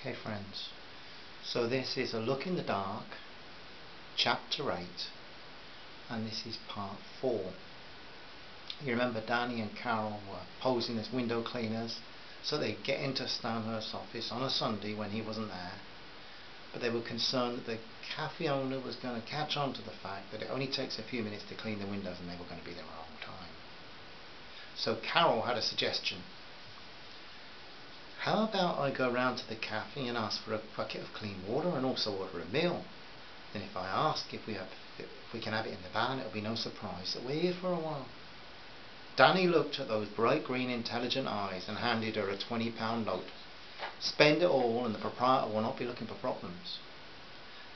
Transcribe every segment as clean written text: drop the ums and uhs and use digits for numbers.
Okay friends, so this is a look in the dark, chapter 8, and this is part 4. You remember Danny and Carol were posing as window cleaners so they'd get into Stanhursts' office on a Sunday when he wasn't there, but they were concerned that the cafe owner was going to catch on to the fact that it only takes a few minutes to clean the windows and they were going to be there a long time. So Carol had a suggestion. How about I go round to the cafe and ask for a bucket of clean water and also order a meal? Then if I ask if we can have it in the van, it'll be no surprise that we're here for a while. Danny looked at those bright green intelligent eyes and handed her a £20 note. Spend it all and the proprietor will not be looking for problems.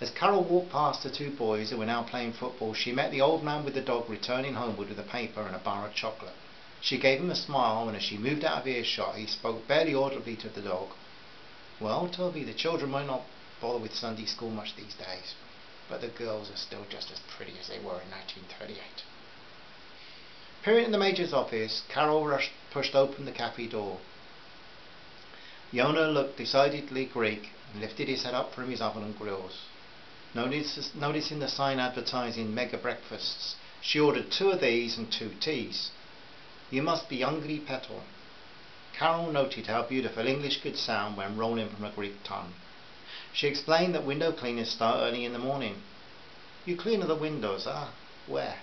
As Carol walked past the two boys who were now playing football, she met the old man with the dog returning homeward with a paper and a bar of chocolate. She gave him a smile, and as she moved out of earshot, he spoke barely audibly to the dog. Well, Toby, the children might not bother with Sunday school much these days, but the girls are still just as pretty as they were in 1938. Appearing in the Major's office, Carol pushed open the cafe door. The owner looked decidedly Greek and lifted his head up from his oven and grills. Noticing the sign advertising mega breakfasts, she ordered 2 of these and 2 teas. You must be hungry, Petal. Carol noted how beautiful English could sound when rolling from a Greek tongue. She explained that window cleaners start early in the morning. You clean the windows, ah? Where?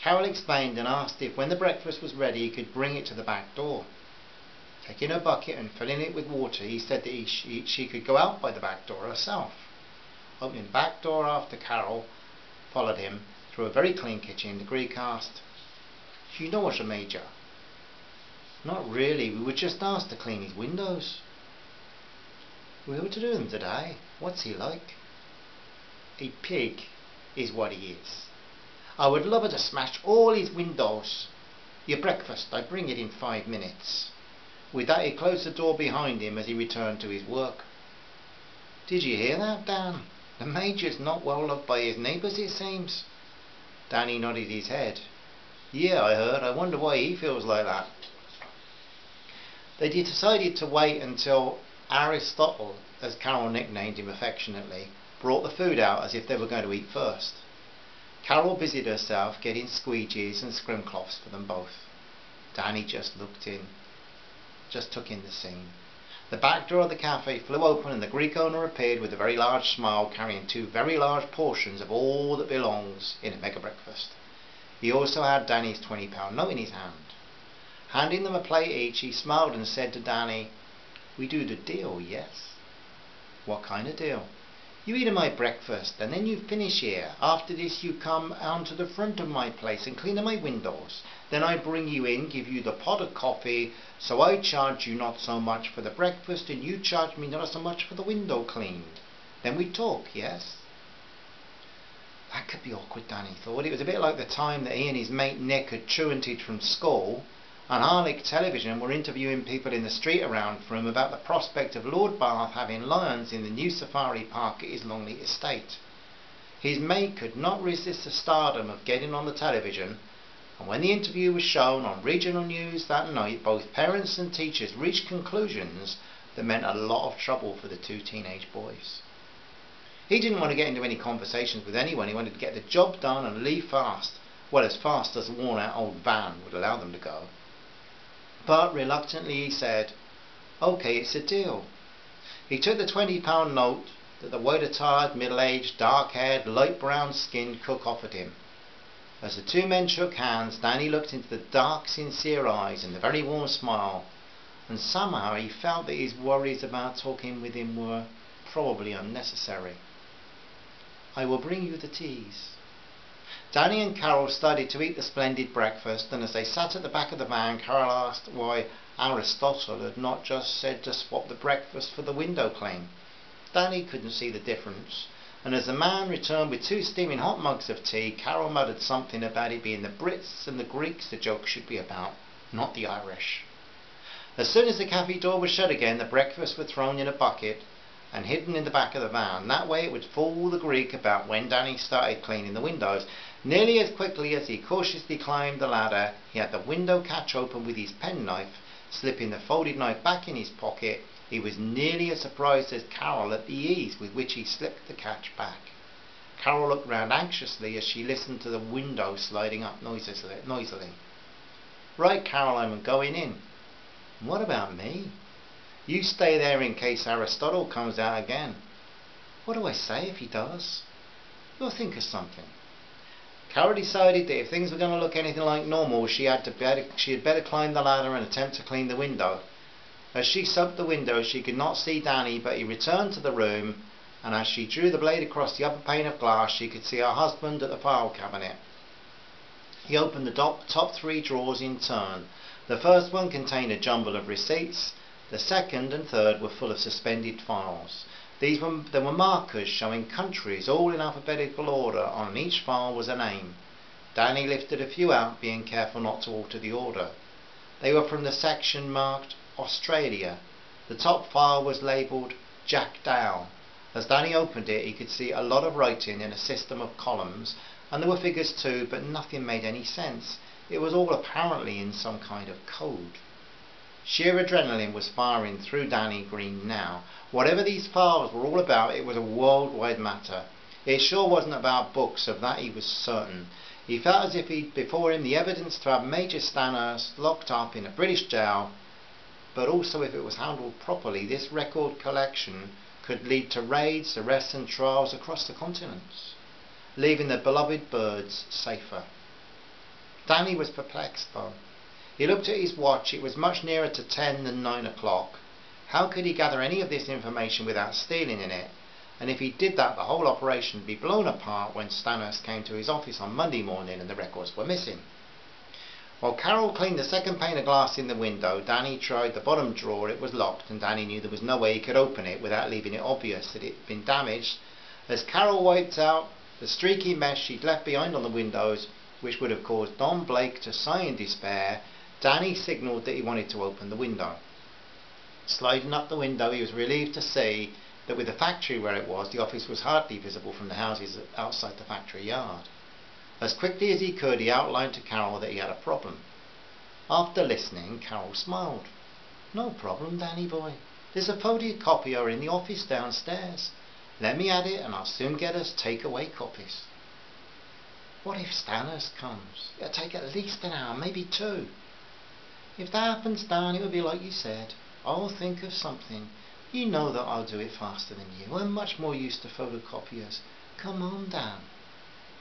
Carol explained and asked if when the breakfast was ready he could bring it to the back door. Taking a bucket and filling it with water, he said that she could go out by the back door herself. Opening the back door after Carol followed him through a very clean kitchen, the Greek asked, "Do you know us, Major?" "Not really, we were just asked to clean his windows." "We were to do them today. What's he like?" "A pig is what he is. I would love her to smash all his windows. Your breakfast, I bring it in 5 minutes. With that he closed the door behind him as he returned to his work. Did you hear that, Dan? The Major's not well loved by his neighbours, it seems. Danny nodded his head. Yeah, I heard. I wonder why he feels like that. They decided to wait until Aristotle, as Carol nicknamed him affectionately, brought the food out as if they were going to eat first. Carol busied herself getting squeegees and scrimcloths for them both. Danny just took in the scene. The back door of the cafe flew open and the Greek owner appeared with a very large smile, carrying 2 very large portions of all that belongs in a mega breakfast. He also had Danny's £20 note in his hand. Handing them a plate each, he smiled and said to Danny, "We do the deal, yes?" "What kind of deal?" "You eat my breakfast and then you finish here. After this you come onto the front of my place and clean my windows. Then I bring you in, give you the pot of coffee, so I charge you not so much for the breakfast and you charge me not so much for the window cleaned. Then we talk, yes?" That could be awkward, Danny thought. It was a bit like the time that he and his mate Nick had truanted from school and Harlech Television were interviewing people in the street around for him about the prospect of Lord Bath having lions in the new safari park at his Longley estate. His mate could not resist the stardom of getting on the television, and when the interview was shown on regional news that night, both parents and teachers reached conclusions that meant a lot of trouble for the 2 teenage boys. He didn't want to get into any conversations with anyone. He wanted to get the job done and leave fast, well, as fast as a worn-out old van would allow them to go. But reluctantly he said, "OK, it's a deal." He took the £20 note that the white-attired, middle-aged, dark-haired, light-brown-skinned cook offered him. As the 2 men shook hands, Danny looked into the dark, sincere eyes and the very warm smile, and somehow he felt that his worries about talking with him were probably unnecessary. "I will bring you the teas." Danny and Carol started to eat the splendid breakfast, and as they sat at the back of the van, Carol asked why Aristotle had not just said to swap the breakfast for the window clean. Danny couldn't see the difference, and as the man returned with 2 steaming hot mugs of tea, Carol muttered something about it being the Brits and the Greeks the joke should be about, not the Irish. As soon as the cafe door was shut again, the breakfast was thrown in a bucket and hidden in the back of the van. That way it would fool the Greek about when Danny started cleaning the windows. Nearly as quickly as he cautiously climbed the ladder, he had the window catch open with his penknife, Slipping the folded knife back in his pocket, he was nearly as surprised as Carol at the ease with which he slipped the catch back. Carol looked round anxiously as she listened to the window sliding up noisily. "Right, Carol, I'm going in." "What about me?" "You stay there in case Aristotle comes out again." "What do I say if he does?" "You'll think of something." Carol decided that if things were going to look anything like normal, she had better climb the ladder and attempt to clean the window. As she soaped the window, she could not see Danny, but he returned to the room, and as she drew the blade across the upper pane of glass, she could see her husband at the file cabinet. He opened the top 3 drawers in turn. The first one contained a jumble of receipts. The second and third were full of suspended files. There were markers showing countries, all in alphabetical order. On each file was a name. Danny lifted a few out, being careful not to alter the order. They were from the section marked Australia. The top file was labelled Jack Dow. As Danny opened it, he could see a lot of writing in a system of columns, and there were figures too, but nothing made any sense. It was all apparently in some kind of code. Sheer adrenaline was firing through Danny Green now. Whatever these files were all about, it was a worldwide matter. It sure wasn't about books, of that he was certain. He felt as if he'd before him the evidence to have Major Stanhursts locked up in a British jail, but also if it was handled properly, this record collection could lead to raids, arrests and trials across the continents, leaving the beloved birds safer. Danny was perplexed though. He looked at his watch. It was much nearer to 10 than 9 o'clock. How could he gather any of this information without stealing in it? And if he did that, the whole operation would be blown apart when Stanhurst came to his office on Monday morning and the records were missing. While Carol cleaned the second pane of glass in the window, Danny tried the bottom drawer. It was locked, and Danny knew there was no way he could open it without leaving it obvious that it had been damaged. As Carol wiped out the streaky mess she'd left behind on the windows, which would have caused Don Blake to sigh in despair, Danny signalled that he wanted to open the window. Sliding up the window, he was relieved to see that with the factory where it was, the office was hardly visible from the houses outside the factory yard. As quickly as he could, he outlined to Carol that he had a problem. After listening, Carol smiled. "No problem, Danny boy. There's a photocopier in the office downstairs. Let me add it and I'll soon get us take-away copies." "What if Stanhurst comes? It'll take at least an hour, maybe 2. "If that happens, Dan, it will be like you said. I'll think of something. You know that I'll do it faster than you. I'm much more used to photocopiers. Come on, Dan."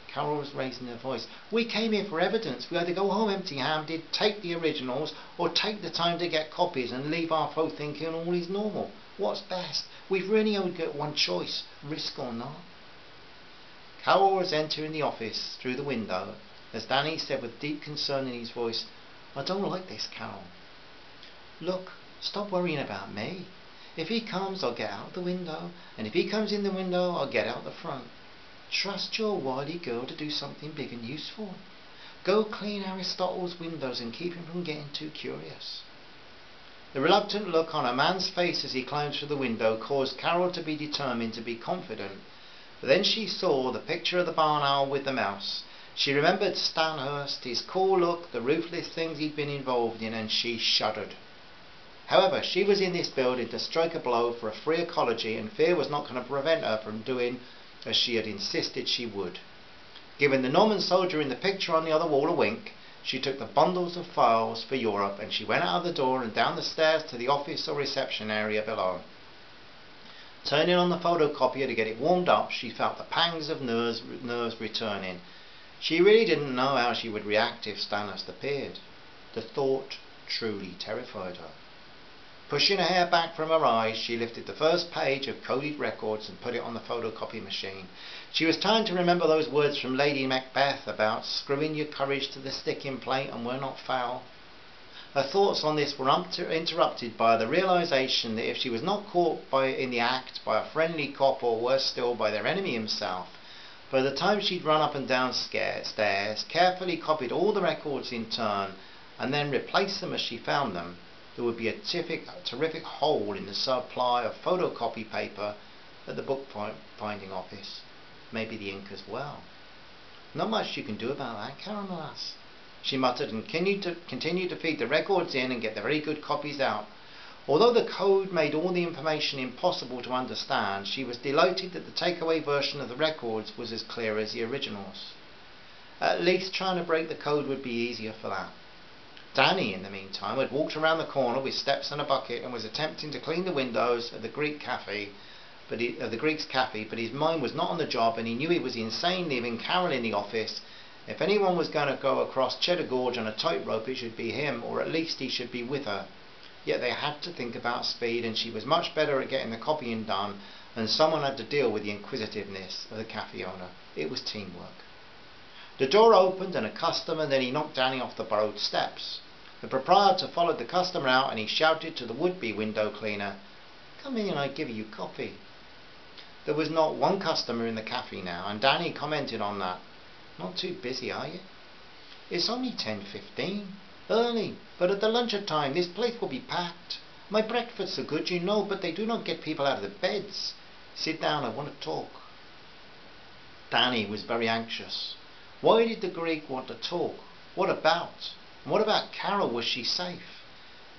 Carol was raising her voice. "We came here for evidence. We either go home empty-handed, take the originals, or take the time to get copies and leave our folk thinking all is normal. What's best? We've really only got one choice, risk or not." Carol was entering the office through the window as Danny said with deep concern in his voice, "I don't like this, Carol." "Look, stop worrying about me. If he comes, I'll get out the window, and if he comes in the window, I'll get out the front. Trust your wily girl to do something big and useful. Go clean Aristotle's windows and keep him from getting too curious." The reluctant look on a man's face as he climbed through the window caused Carol to be determined to be confident. But then she saw the picture of the barn owl with the mouse. She remembered Stanhurst, his cool look, the ruthless things he'd been involved in, and she shuddered. However, she was in this building to strike a blow for a free ecology, and fear was not going to prevent her from doing as she had insisted she would. Giving the Norman soldier in the picture on the other wall a wink, she took the bundles of files for Europe and she went out of the door and down the stairs to the office or reception area below. Turning on the photocopier to get it warmed up, she felt the pangs of nerves returning. She really didn't know how she would react if Stanhurst appeared. The thought truly terrified her. Pushing her hair back from her eyes, she lifted the first page of coded records and put it on the photocopy machine. She was trying to remember those words from Lady Macbeth about screwing your courage to the sticking plate and we're not foul. Her thoughts on this were interrupted by the realization that if she was not caught in the act by a friendly cop, or worse still by their enemy himself, by the time she'd run up and down stairs, carefully copied all the records in turn, and then replaced them as she found them, there would be a terrific hole in the supply of photocopy paper at the bookbinding office. Maybe the ink as well. Not much you can do about that, Carol, lass. she muttered, and continued to feed the records in and get the very good copies out. Although the code made all the information impossible to understand, she was delighted that the takeaway version of the records was as clear as the originals. At least trying to break the code would be easier for that. Danny, in the meantime, had walked around the corner with steps and a bucket and was attempting to clean the windows of the Greek's cafe, but his mind was not on the job, and he knew it was insane leaving Carol in the office. If anyone was going to go across Cheddar Gorge on a tightrope, it should be him, or at least he should be with her. Yet they had to think about speed, and she was much better at getting the copying done, and someone had to deal with the inquisitiveness of the cafe owner. It was teamwork. The door opened and a customer, then he knocked Danny off the borrowed steps. The proprietor followed the customer out, and he shouted to the would-be window cleaner, "Come in and I give you coffee." There was not one customer in the cafe now, and Danny commented on that. "Not too busy, are you?" "It's only 10:15. Early, but at the lunchtime this place will be packed. My breakfasts are good, you know, but they do not get people out of their beds. Sit down, I want to talk." Danny was very anxious. Why did the Greek want to talk? What about? And what about Carol? Was she safe?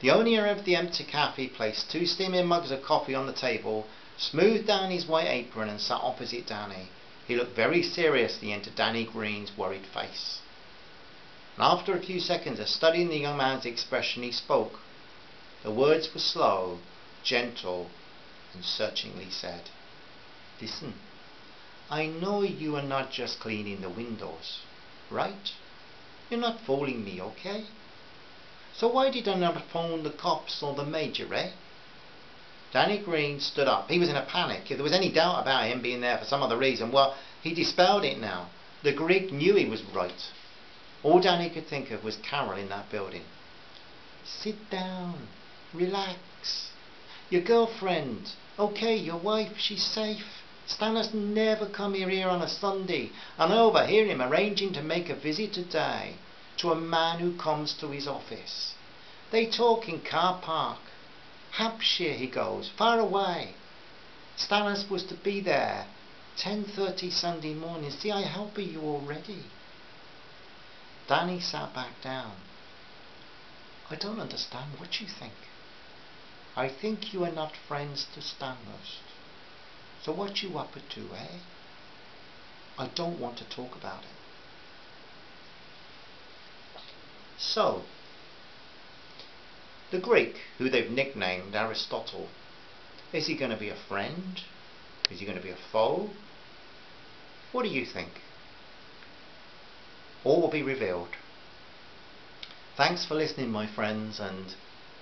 The owner of the empty cafe placed 2 steaming mugs of coffee on the table, smoothed down his white apron and sat opposite Danny. He looked very seriously into Danny Green's worried face. And after a few seconds of studying the young man's expression, he spoke. The words were slow, gentle, and searchingly said, "Listen, I know you are not just cleaning the windows, right? You're not fooling me, okay? So why did I not phone the cops or the major, eh?" Danny Green stood up. He was in a panic. If there was any doubt about him being there for some other reason, well, he dispelled it now. The Greek knew he was right. All Danny could think of was Carol in that building. "Sit down. Relax. Your girlfriend, okay, your wife, she's safe. Stanhursts never come here on a Sunday, and I overhear him arranging to make a visit today to a man who comes to his office. They talk in car park. Hampshire, he goes, far away. Stanhursts was to be there 10:30 Sunday morning. See, I help you already." Danny sat back down. "I don't understand what you think. I think you are not friends to Stanhurst. So what you up to, eh? I don't want to talk about it." So, the Greek, who they've nicknamed Aristotle, is he going to be a friend? Is he going to be a foe? What do you think? All will be revealed. Thanks for listening, my friends, and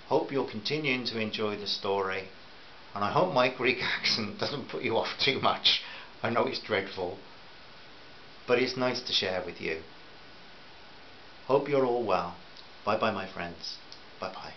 hope you're continuing to enjoy the story. And I hope my Greek accent doesn't put you off too much. I know it's dreadful, but it's nice to share with you. Hope you're all well. Bye bye, my friends. Bye bye.